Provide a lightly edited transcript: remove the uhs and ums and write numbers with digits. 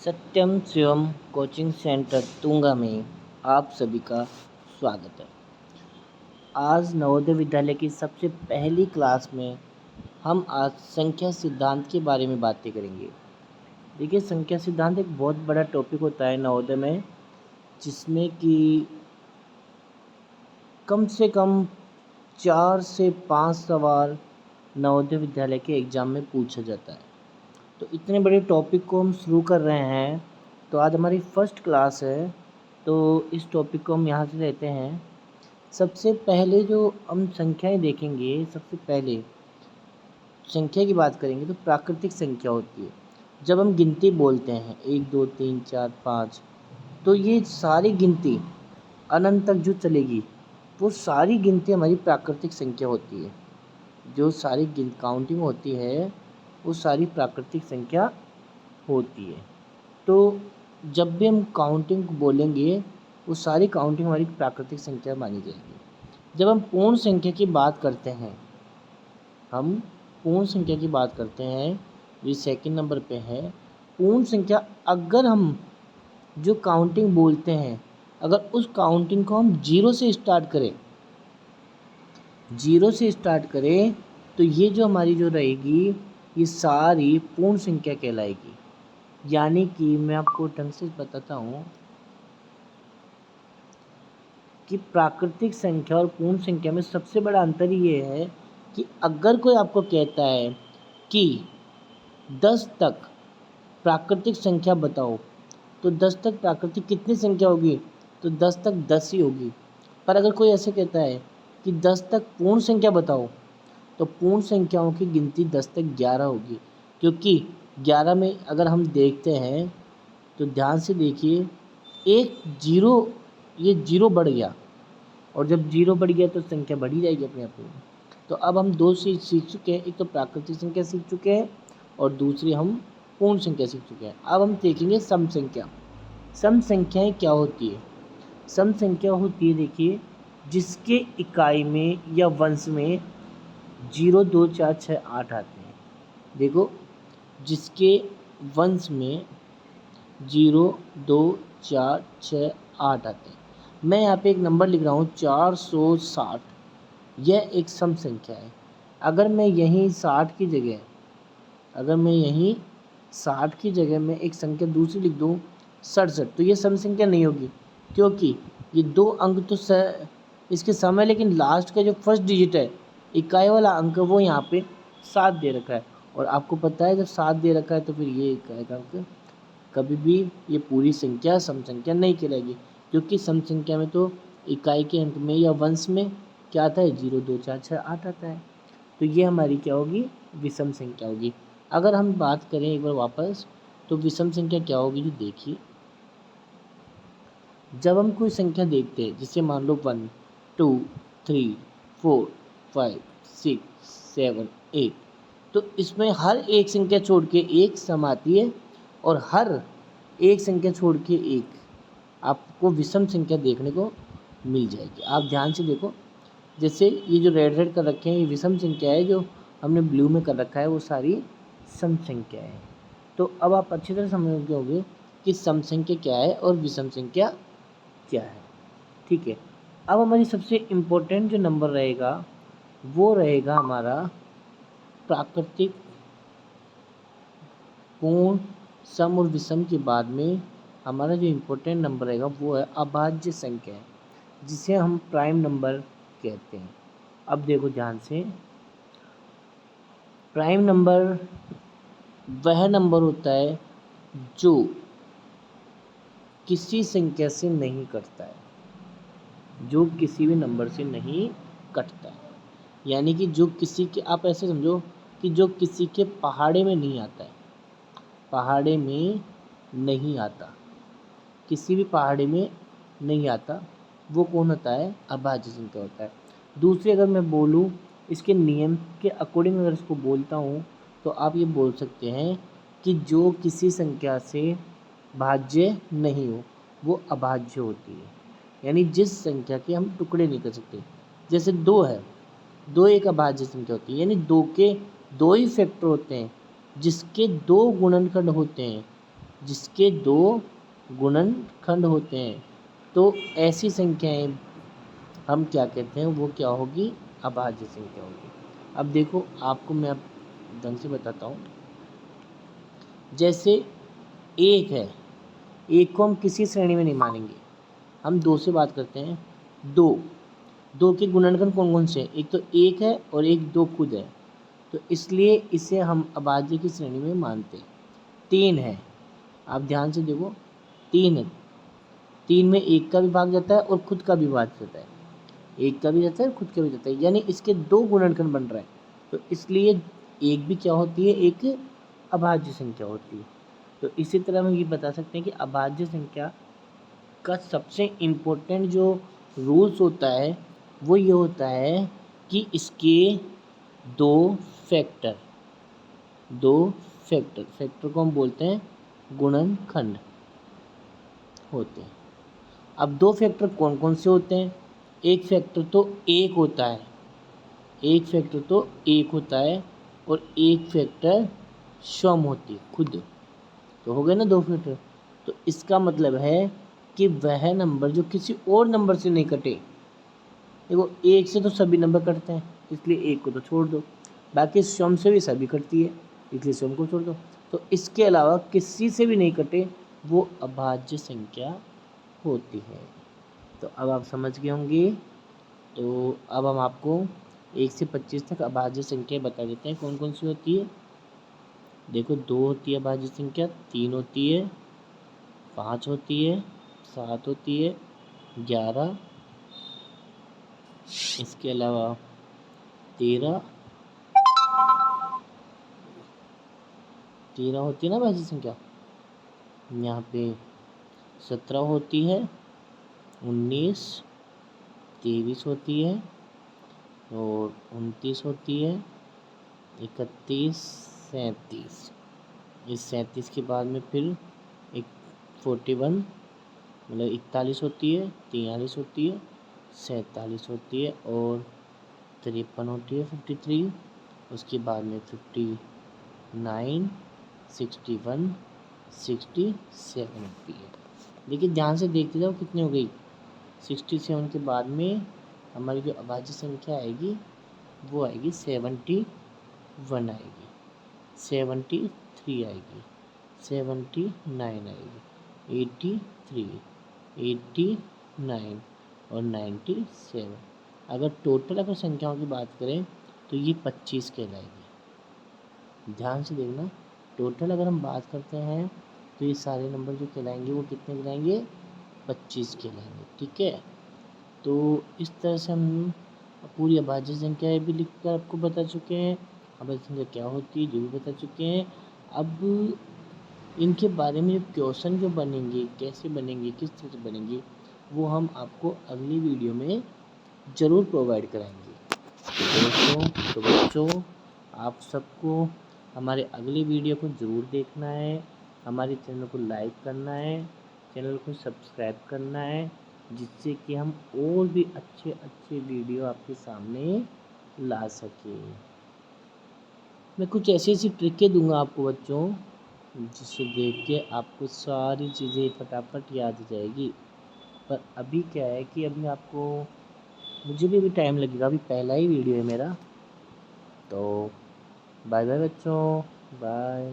सत्यम Shivam coaching centre Tunga में आप सभी का स्वागत है। आज नवोदय विद्यालय की सबसे पहली क्लास में हम आज संख्या सिद्धांत के बारे में बातें करेंगे। देखिए, संख्या सिद्धांत एक बहुत बड़ा टॉपिक होता है नवोदय में, जिसमें कि कम से कम 4 से 5 सवाल नवोदय विद्यालय के एग्ज़ाम में पूछा जाता है। तो इतने बड़े टॉपिक को हम शुरू कर रहे हैं, तो आज हमारी फर्स्ट क्लास है, तो इस टॉपिक को हम यहाँ से लेते हैं। सबसे पहले जो हम संख्याएं देखेंगे, सबसे पहले संख्या की बात करेंगे तो प्राकृतिक संख्या होती है। जब हम गिनती बोलते हैं 1 2 3 4 5, तो ये सारी गिनती अनंत तक जो चलेगी, वो सारी गिनती हमारी प्राकृतिक संख्या होती है। जो सारी काउंटिंग होती है वो सारी प्राकृतिक संख्या होती है। तो जब भी हम काउंटिंग बोलेंगे, वो सारी काउंटिंग हमारी प्राकृतिक संख्या मानी जाएगी। जब हम पूर्ण संख्या की बात करते हैं, ये सेकंड नंबर पे है पूर्ण संख्या। अगर हम जो काउंटिंग बोलते हैं, अगर उस काउंटिंग को हम जीरो से स्टार्ट करें तो ये जो हमारी जो रहेगी, ये सारी पूर्ण संख्या कहलाएगी। यानी कि मैं आपको ढंग से बताता हूँ कि प्राकृतिक संख्या और पूर्ण संख्या में सबसे बड़ा अंतर ये है कि अगर कोई आपको कहता है कि 10 तक प्राकृतिक संख्या बताओ, तो 10 तक प्राकृतिक कितनी संख्या होगी? तो 10 तक 10 ही होगी। पर अगर कोई ऐसे कहता है कि 10 तक पूर्ण संख्या बताओ, तो पूर्ण संख्याओं की गिनती 10 तक 11 होगी। क्योंकि 11 में अगर हम देखते हैं तो ध्यान से देखिए, एक जीरो, ये जीरो बढ़ गया, और जब जीरो बढ़ गया तो संख्या बढ़ी जाएगी अपने आप में। तो अब हम दो चीज़ सीख चुके हैं, एक तो प्राकृतिक संख्या सीख चुके हैं और दूसरी हम पूर्ण संख्या सीख चुके हैं। अब हम देखेंगे सम संख्या। सम संख्याएँ क्या होती है? सम संख्या होती है, देखिए, जिसके इकाई में या वंश में 0 2 4 6 8 आते हैं। देखो, जिसके वंश में 0 2 4 6 8 आते हैं। मैं यहाँ पे एक नंबर लिख रहा हूँ 460। यह एक सम संख्या है। अगर मैं यहीं 60 की जगह में एक संख्या दूसरी लिख दूँ 67, तो ये सम संख्या नहीं होगी। क्योंकि ये दो अंक तो इसके सम है, लेकिन लास्ट का जो फर्स्ट डिजिट है, इकाई वाला अंक, वो यहाँ पे 7 दे रखा है। और आपको पता है जब 7 दे रखा है तो फिर ये इकाई का अंक कभी भी ये पूरी संख्या सम संख्या नहीं कहलाएगी। क्योंकि सम संख्या में तो इकाई के अंक में या वंश में क्या आता है? 0 2 4 6 8 आता है। तो ये हमारी क्या होगी? विषम संख्या होगी। अगर हम बात करें एक बार वापस, तो विषम संख्या क्या होगी? जो देखिए, जब हम कोई संख्या देखते हैं, जिसे मान लो 1 2 3 4 5 6 7 8, तो इसमें हर एक संख्या छोड़ के एक सम आती है, और हर एक संख्या छोड़ के एक आपको विषम संख्या देखने को मिल जाएगी। आप ध्यान से देखो, जैसे ये जो रेड कर रखे हैं, ये विषम संख्या है, जो हमने ब्लू में कर रखा है वो सारी सम संख्या है। तो अब आप अच्छी तरह समझ गए होंगे कि सम संख्या क्या है और विषम संख्या क्या है। ठीक है, अब हमारी सबसे इम्पोर्टेंट जो नंबर रहेगा, वो रहेगा हमारा प्राकृतिक, पूर्ण, सम और विषम के बाद में हमारा जो इम्पोर्टेंट नंबर रहेगा वो है अभाज्य संख्या, जिसे हम प्राइम नंबर कहते हैं। अब देखो ध्यान से, प्राइम नंबर वह नंबर होता है जो किसी संख्या से नहीं कटता है, जो किसी भी नंबर से नहीं कटता है। यानी कि जो किसी के, आप ऐसे समझो कि जो किसी के पहाड़े में नहीं आता है, पहाड़े में नहीं आता, किसी भी पहाड़े में नहीं आता, वो कौन होता है? अभाज्य संख्या होता है। दूसरी अगर मैं बोलूँ, इसके नियम के अकॉर्डिंग अगर इसको बोलता हूँ, तो आप ये बोल सकते हैं कि जो किसी संख्या से भाज्य नहीं हो, वो अभाज्य होती है। यानी जिस संख्या के हम टुकड़े नहीं कर सकते, जैसे 2 है, 2 एक अभाज्य संख्या होती है। यानी 2 के 2 ही फैक्टर होते हैं, जिसके 2 गुणनखंड होते हैं जिसके 2 गुणनखंड होते हैं। तो ऐसी संख्याएं हम क्या कहते हैं, वो क्या होगी, अभाज्य संख्या होगी। अब देखो आपको मैं अब ढंग से बताता हूँ। जैसे 1 है, 1 को हम किसी श्रेणी में नहीं मानेंगे, हम 2 से बात करते हैं। 2 के गुणनखंड कौन कौन से हैं, एक तो 1 है और एक 2 खुद है, तो इसलिए इसे हम अभाज्य की श्रेणी में मानते हैं। 3 है, आप ध्यान से देखो, 3 है, 3 में 1 का भी भाग जाता है और खुद का भी भाग जाता है, 1 का भी जाता है खुद का भी जाता है, यानी इसके 2 गुणनखंड बन रहे हैं, तो इसलिए 1 भी क्या होती है, एक अभाज्य संख्या होती है। तो इसी तरह हम ये बता सकते हैं कि अभाज्य संख्या का सबसे इम्पोर्टेंट जो रूल्स होता है वो ये होता है कि इसके 2 फैक्टर, 2 फैक्टर को हम बोलते हैं गुणनखंड होते हैं। अब 2 फैक्टर कौन कौन से होते हैं, एक फैक्टर तो 1 होता है, एक फैक्टर तो 1 होता है और एक फैक्टर सम होती है खुद, तो हो गए ना 2 फैक्टर। तो इसका मतलब है कि वह नंबर जो किसी और नंबर से नहीं कटे, देखो 1 से तो सभी नंबर कटते हैं इसलिए 1 को तो छोड़ दो, बाकी सम से भी सभी कटती है इसलिए सम को छोड़ दो, तो इसके अलावा किसी से भी नहीं कटे वो अभाज्य संख्या होती है। तो अब आप समझ गए होंगे। तो अब हम आपको 1 से 25 तक अभाज्य संख्या बता देते हैं कौन कौन सी होती है। देखो 2 होती है अभाज्य संख्या, 3 होती है, 5 होती है, 7 होती है, 11, इसके अलावा 13 होती है ना अभाज्य संख्या, यहाँ पे 17 होती है, 19, 23 होती है और 29 होती है, 31, 37, इस 37 के बाद में फिर एक 41 मतलब 41 होती है, 43 होती है, 47 होती है और 53 होती है 53, उसके बाद में 59, 61, 67 होती है। देखिए ध्यान से देखते जाओ कितनी हो गई, 67 के बाद में हमारी जो अभाज्य संख्या आएगी वो आएगी 71 आएगी, 73 आएगी, 79 आएगी, 83, 89 और 97। अगर टोटल अगर संख्याओं की बात करें तो ये 25 कहलाएगी। ध्यान से देखना, टोटल अगर हम बात करते हैं तो ये सारे नंबर जो कहलाएंगे वो कितने कहलाएंगे, 25 कहलाएंगे। ठीक है, तो इस तरह से हम पूरी अभाज्य संख्याएँ भी लिख कर आपको बता चुके हैं, अभाज्य संख्या क्या होती है जो भी बता चुके हैं। अब इनके बारे में क्वेश्चन जो बनेंगे, कैसे बनेंगे, किस तरह से बनेंगे, वो हम आपको अगली वीडियो में ज़रूर प्रोवाइड कराएंगे। तो बच्चों आप सबको हमारे अगली वीडियो को ज़रूर देखना है, हमारे चैनल को लाइक करना है, चैनल को सब्सक्राइब करना है, जिससे कि हम और भी अच्छे अच्छे वीडियो आपके सामने ला सकें। मैं कुछ ऐसी ऐसी ट्रिकें दूंगा आपको बच्चों, जिसे देख के आपको सारी चीज़ें फटाफट याद आ जाएगी। पर अभी क्या है कि अभी आपको, मुझे भी अभी टाइम लगेगा, अभी पहला ही वीडियो है मेरा। तो बाय बाय बच्चों, बाय।